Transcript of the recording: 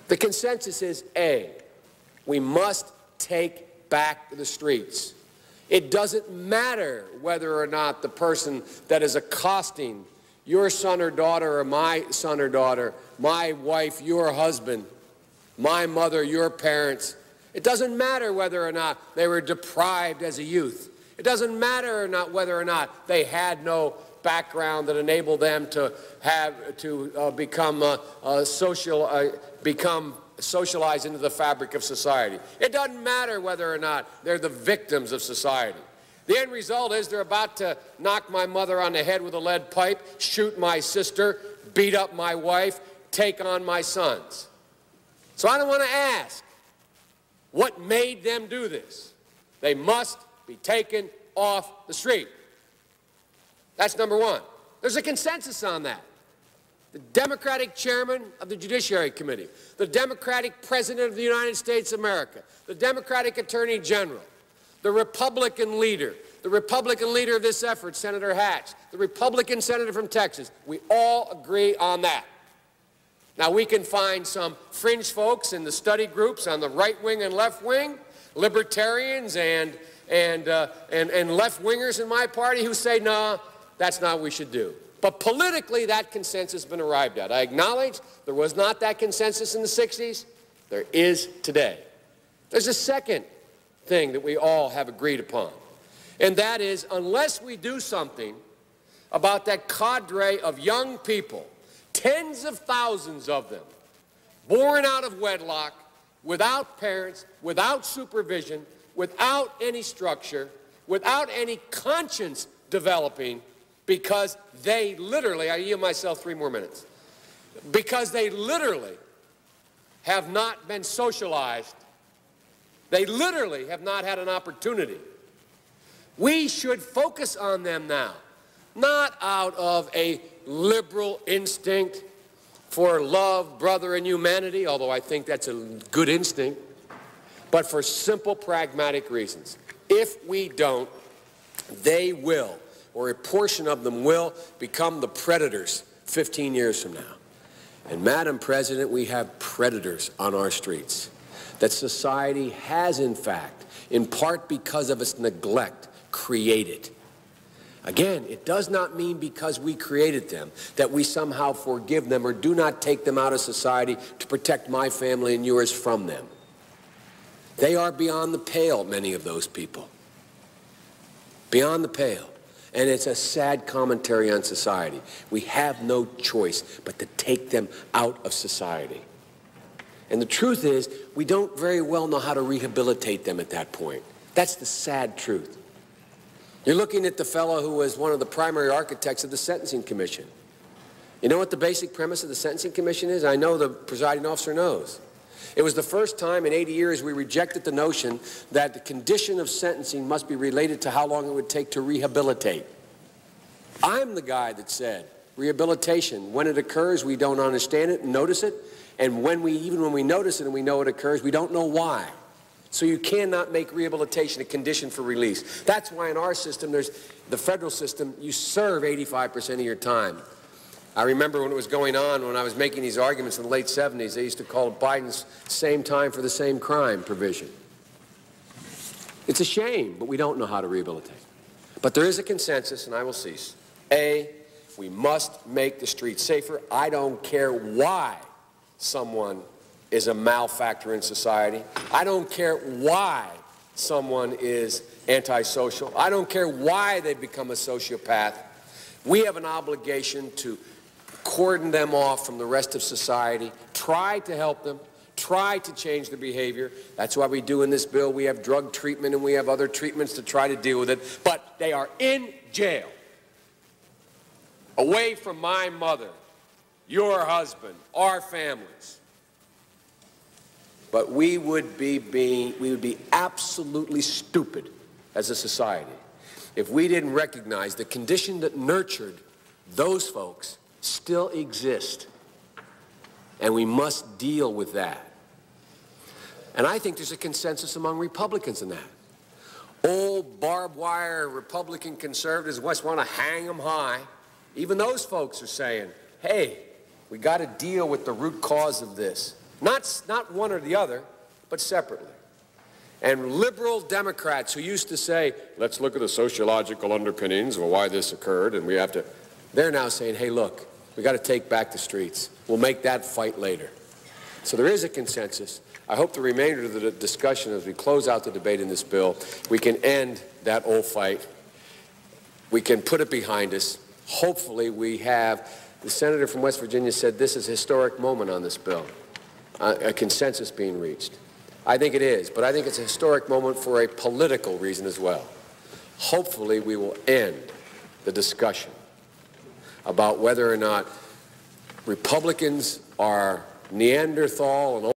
The consensus is A, we must take back the streets. It doesn't matter whether or not the person that is accosting your son or daughter or my son or daughter, my wife, your husband, my mother, your parents. It doesn't matter whether or not they were deprived as a youth. It doesn't matter or not whether or not they had no background that enabled them to become socialized into the fabric of society. It doesn't matter whether or not they're the victims of society. The end result is they're about to knock my mother on the head with a lead pipe, shoot my sister, beat up my wife, take on my sons. So I don't want to ask what made them do this. They must be taken off the street. That's number one. There's a consensus on that. The Democratic chairman of the Judiciary Committee, the Democratic President of the United States of America, the Democratic Attorney General, the Republican leader of this effort, Senator Hatch, the Republican senator from Texas, we all agree on that. Now, we can find some fringe folks in the study groups on the right wing and left wing, libertarians and left-wingers in my party who say, no, that's not what we should do. But politically, that consensus has been arrived at. I acknowledge there was not that consensus in the 60s. There is today. There's a second thing that we all have agreed upon, and that is unless we do something about that cadre of young people, tens of thousands of them, born out of wedlock, without parents, without supervision, without any structure, without any conscience developing, because they literally, I yield myself 3 more minutes, because they literally have not been socialized. They literally have not had an opportunity. We should focus on them now, not out of a liberal instinct for love, brother, and humanity, although I think that's a good instinct, but for simple, pragmatic reasons. If we don't, they will, or a portion of them will, become the predators 15 years from now. And, Madam President, we have predators on our streets that society has, in fact, in part because of its neglect, created. Again, it does not mean because we created them that we somehow forgive them or do not take them out of society to protect my family and yours from them. They are beyond the pale, many of those people. Beyond the pale. And it's a sad commentary on society. We have no choice but to take them out of society. And the truth is, we don't very well know how to rehabilitate them at that point. That's the sad truth. You're looking at the fellow who was one of the primary architects of the Sentencing Commission. You know what the basic premise of the Sentencing Commission is? I know the presiding officer knows. It was the first time in 80 years we rejected the notion that the condition of sentencing must be related to how long it would take to rehabilitate. I'm the guy that said rehabilitation, when it occurs, we don't understand it and notice it. And even when we notice it and we know it occurs, we don't know why. So you cannot make rehabilitation a condition for release. That's why in our system, there's the federal system, you serve 85% of your time. I remember when it was going on, when I was making these arguments in the late 70s, they used to call it Biden's same time for the same crime provision. It's a shame, but we don't know how to rehabilitate. But there is a consensus, and I will cease. A, we must make the streets safer. I don't care why someone is a malefactor in society. I don't care why someone is antisocial. I don't care why they've become a sociopath. We have an obligation to cordon them off from the rest of society, try to help them, try to change their behavior. That's why we do in this bill. We have drug treatment and we have other treatments to try to deal with it. But they are in jail, away from my mother, your husband, our families. But we would be absolutely stupid as a society if we didn't recognize the condition that nurtured those folks still exists, and we must deal with that. And I think there's a consensus among Republicans in that. Old barbed wire Republican conservatives just want to hang them high. Even those folks are saying, hey, we got to deal with the root cause of this. Not one or the other, but separately. And liberal Democrats who used to say, let's look at the sociological underpinnings of why this occurred, and we have to, they're now saying, hey, look, we got to take back the streets. We'll make that fight later. So there is a consensus. I hope the remainder of the discussion, as we close out the debate in this bill, we can end that old fight. We can put it behind us. Hopefully we have, the senator from West Virginia said this is a historic moment on this bill, a consensus being reached. I think it is, but I think it's a historic moment for a political reason as well. Hopefully we will end the discussion about whether or not Republicans are Neanderthal and